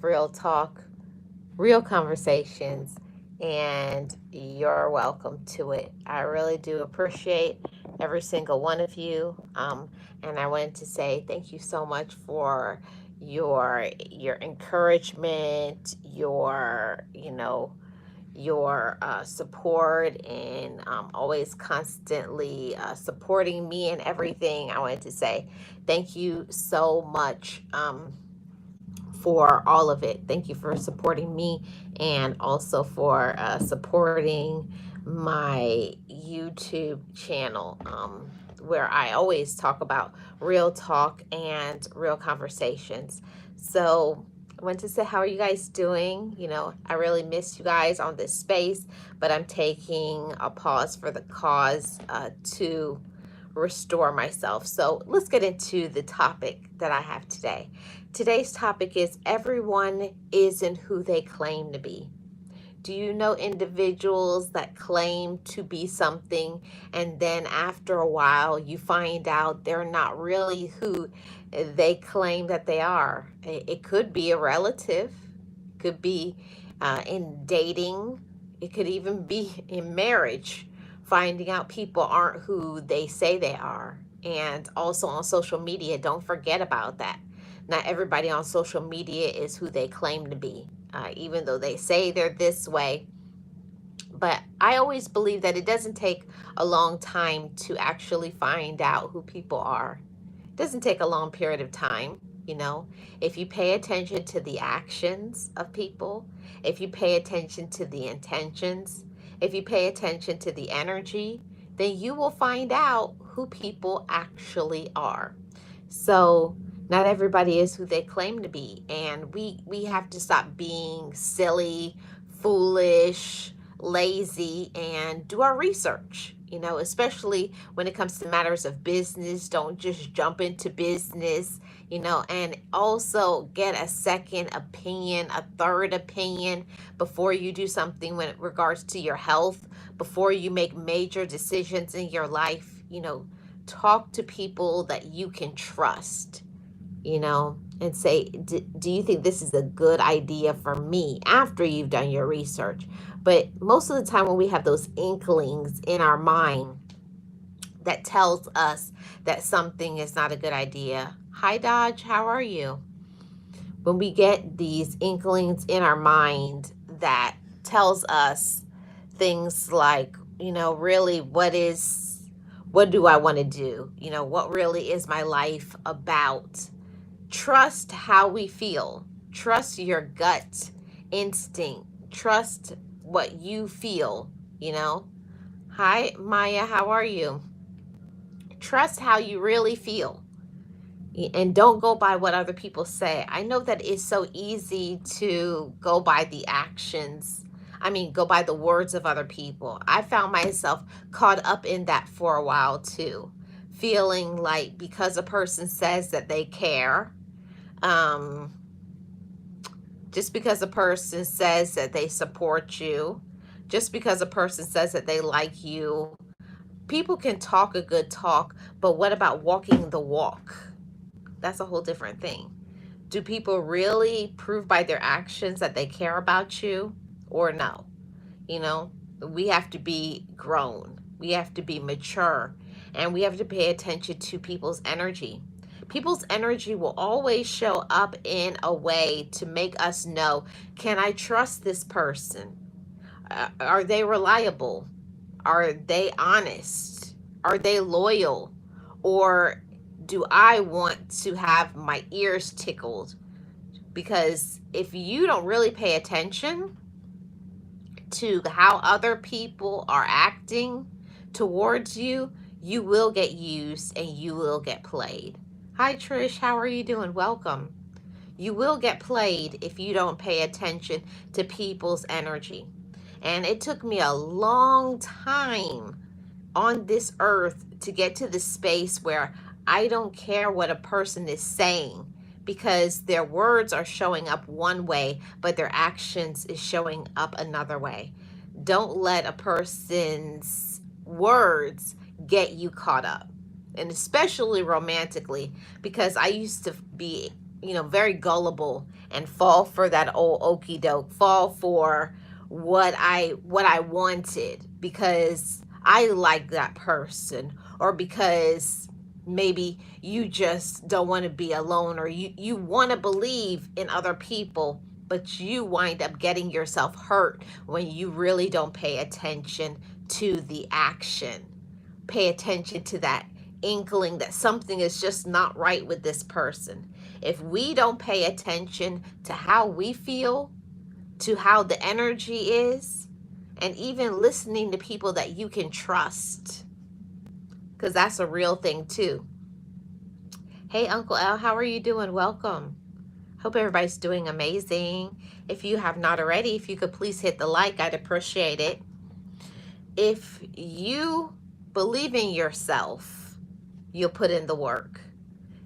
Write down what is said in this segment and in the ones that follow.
real talk, real conversations, and you're welcome to it. I really do appreciate every single one of you. And I wanted to say thank you so much for your encouragement, your support, and always constantly supporting me and everything. I wanted to say thank you so much for all of it. Thank you for supporting me and also for supporting my YouTube channel, where I always talk about real talk and real conversations. So, I want to say, how are you guys doing? I really miss you guys on this space, but I'm taking a pause for the cause to restore myself. So let's get into the topic that I have today. Today's topic is everyone isn't who they claim to be. Do you know individuals that claim to be something, and then after a while you find out they're not really who they claim that they are? It could be a relative, it could be in dating, it could even be in marriage, finding out people aren't who they say they are. And also on social media, don't forget about that. Not everybody on social media is who they claim to be, even though they say they're this way. But I always believe that it doesn't take a long time to actually find out who people are. It doesn't take a long period of time. If you pay attention to the actions of people, if you pay attention to the intentions, if you pay attention to the energy, then you will find out who people actually are. So, not everybody is who they claim to be, and we have to stop being silly, foolish, lazy, and do our research. Especially when it comes to matters of business. Don't just jump into business. And also get a second opinion, a third opinion before you do something when it regards to your health, before you make major decisions in your life. Talk to people that you can trust, and say, do you think this is a good idea for me, after you've done your research? But most of the time, when we have those inklings in our mind that tells us that something is not a good idea. Hi, Dodge, how are you? When we get these inklings in our mind that tells us things like, really, what do I want to do? What really is my life about? Trust how we feel. Trust your gut instinct. Trust what you feel, you know? Hi, Maya, how are you? Trust how you really feel. And don't go by what other people say. I know that it's so easy to go by the actions. Go by the words of other people. I found myself caught up in that for a while too. Feeling like because a person says that they care, um, just because a person says that they support you, just because a person says that they like you, people can talk a good talk, but what about walking the walk? That's a whole different thing. Do people really prove by their actions that they care about you or no? You know, we have to be grown, we have to be mature, and we have to pay attention to people's energy. People's energy will always show up in a way to make us know, can I trust this person? Are they reliable? Are they honest? Are they loyal? Or do I want to have my ears tickled? Because if you don't really pay attention to how other people are acting towards you, you will get used and you will get played. Hi, Trish. How are you doing? Welcome. You will get played if you don't pay attention to people's energy. And it took me a long time on this earth to get to the space where I don't care what a person is saying, because their words are showing up one way, but their actions is showing up another way. Don't let a person's words get you caught up, and especially romantically, because I used to be, very gullible and fall for that old okey doke, fall for what I wanted because I like that person, or because maybe you just don't want to be alone, or you want to believe in other people, but you wind up getting yourself hurt when you really don't pay attention to the action. Pay attention to that inkling that something is just not right with this person. If we don't pay attention to how we feel, to how the energy is, and even listening to people that you can trust, because that's a real thing too. Hey, Uncle Al, how are you doing? Welcome. Hope everybody's doing amazing. If you have not already, if you could please hit the like, I'd appreciate it. If you believe in yourself, you'll put in the work.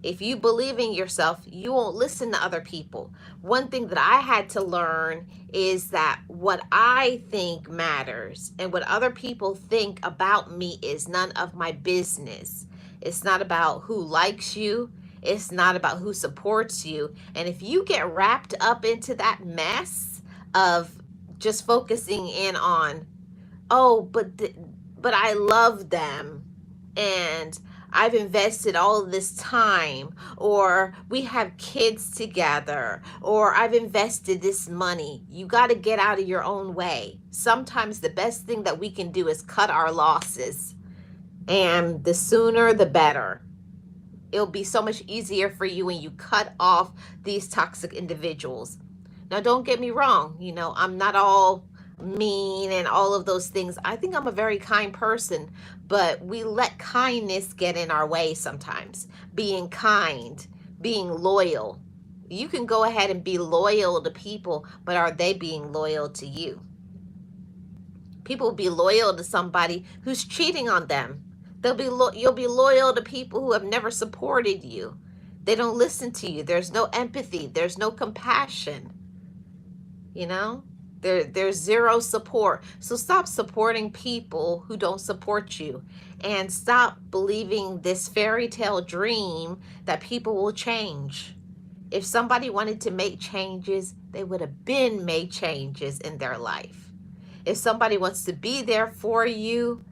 If you believe in yourself, you won't listen to other people. One thing that I had to learn is that what I think matters and what other people think about me is none of my business. It's not about who likes you. It's not about who supports you. And if you get wrapped up into that mess of just focusing in on, oh, but I love them, and I've invested all of this time, or we have kids together, or I've invested this money. You got to get out of your own way. Sometimes the best thing that we can do is cut our losses, and the sooner the better. It'll be so much easier for you when you cut off these toxic individuals. Now, don't get me wrong. I'm not all mean and all of those things. I think I'm a very kind person, but we let kindness get in our way sometimes. Being kind, being loyal. You can go ahead and be loyal to people, but are they being loyal to you? People will be loyal to somebody who's cheating on them. You'll be loyal to people who have never supported you. They don't listen to you. There's no empathy. There's no compassion. There's zero support. So stop supporting people who don't support you, and stop believing this fairy tale dream that people will change. If somebody wanted to make changes, they would have been made changes in their life. If somebody wants to be there for you,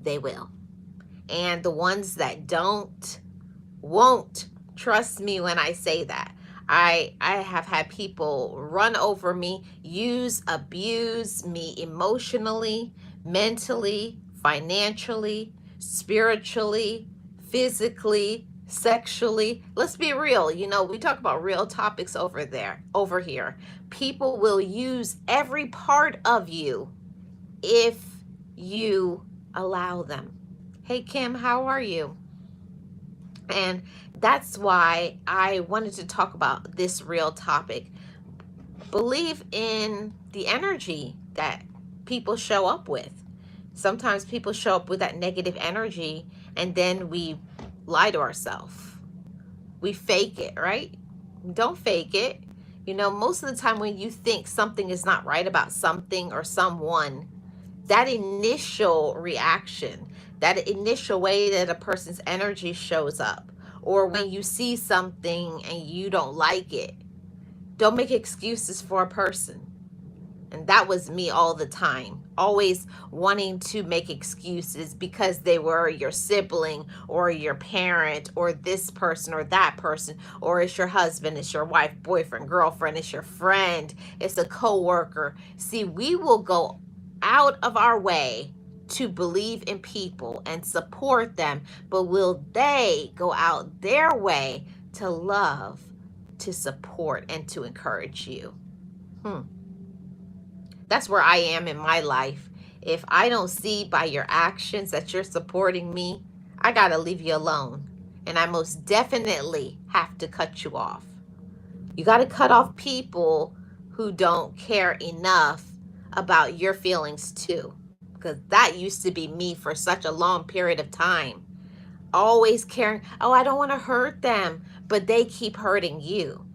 they will. And the ones that don't, won't. Trust me when I say that. I have had people run over me, abuse me emotionally, mentally, financially, spiritually, physically, sexually. Let's be real. We talk about real topics over here. People will use every part of you if you allow them. Hey, Kim, how are you? And that's why I wanted to talk about this real topic. Believe in the energy that people show up with. Sometimes people show up with that negative energy, and then we lie to ourselves. We fake it, right? Don't fake it. Most of the time when you think something is not right about something or someone, that initial reaction, that initial way that a person's energy shows up, or when you see something and you don't like it, don't make excuses for a person. And that was me all the time, always wanting to make excuses because they were your sibling or your parent or this person or that person, or it's your husband, it's your wife, boyfriend, girlfriend, it's your friend, it's a coworker. See, we will go out of our way to believe in people and support them, but will they go out their way to love, to support, and to encourage you? That's where I am in my life. If I don't see by your actions that you're supporting me, I gotta leave you alone, and I most definitely have to cut you off. You gotta cut off people who don't care enough about your feelings too, because that used to be me for such a long period of time. Always caring, oh, I don't want to hurt them, but they keep hurting you.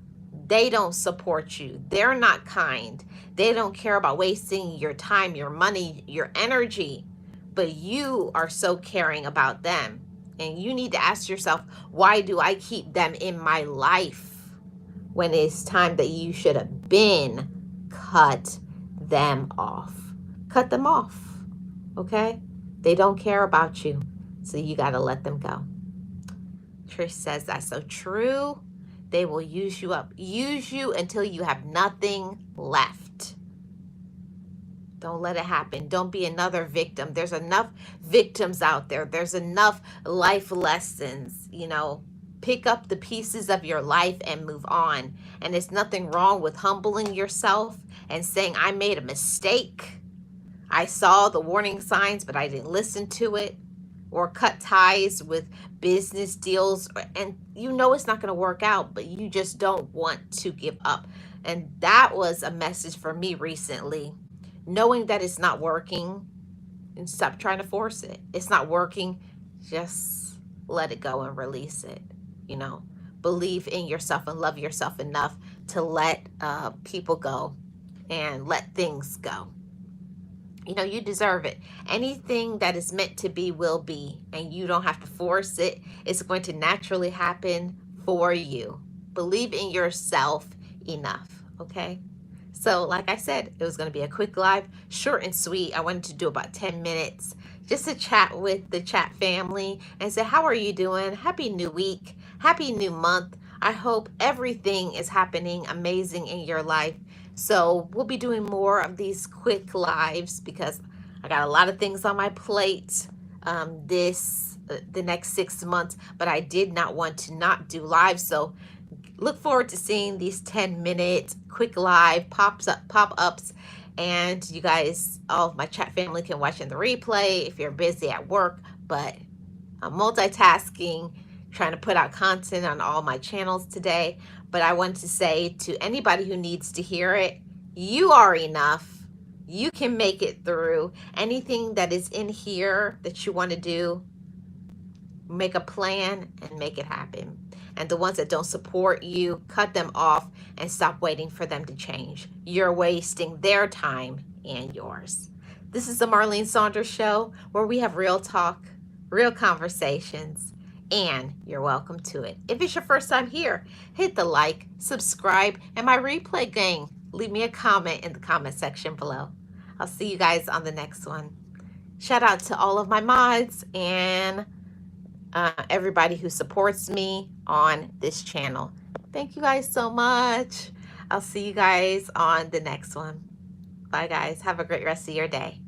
They don't support you. They're not kind. They don't care about wasting your time, your money, your energy, but you are so caring about them. And you need to ask yourself, why do I keep them in my life? when it's time that you should have been cut them off. Cut them off, okay? They don't care about you, so you got to let them go. Trish says that's so true. They will use you up, use you until you have nothing left. Don't let it happen. Don't be another victim. There's enough victims out there. There's enough life lessons, you know. Pick up the pieces of your life and move on. And there's nothing wrong with humbling yourself and saying, I made a mistake. I saw the warning signs, but I didn't listen to it. Or cut ties with business deals. And you know it's not going to work out, but you just don't want to give up. And that was a message for me recently. Knowing that it's not working, and stop trying to force it. It's not working. Just let it go and release it. You know, believe in yourself and love yourself enough to let people go and let things go. You know, you deserve it. Anything that is meant to be will be, and you don't have to force it. It's going to naturally happen for you. Believe in yourself enough, okay? So like I said, it was going to be a quick live, short and sweet. I wanted to do about 10 minutes just to chat with the chat family and say, how are you doing? Happy new week. Happy new month. I hope everything is happening amazing in your life. So we'll be doing more of these quick lives because I got a lot of things on my plate the next 6 months, but I did not want to not do live. So look forward to seeing these 10-minute quick live pop-ups, and you guys, all of my chat family, can watch in the replay if you're busy at work. But I'm multitasking, trying to put out content on all my channels today. But I want to say to anybody who needs to hear it, you are enough. You can make it through. Anything that is in here that you want to do, make a plan and make it happen. And the ones that don't support you, cut them off and stop waiting for them to change. You're wasting their time and yours. This is the Marlene Saunders Show, where we have real talk, real conversations, and you're welcome to it. If it's your first time here, hit the like, subscribe, and my replay gang, leave me a comment in the comment section below. I'll see you guys on the next one. Shout out to all of my mods and everybody who supports me on this channel. Thank you guys so much. I'll see you guys on the next one. Bye guys. Have a great rest of your day.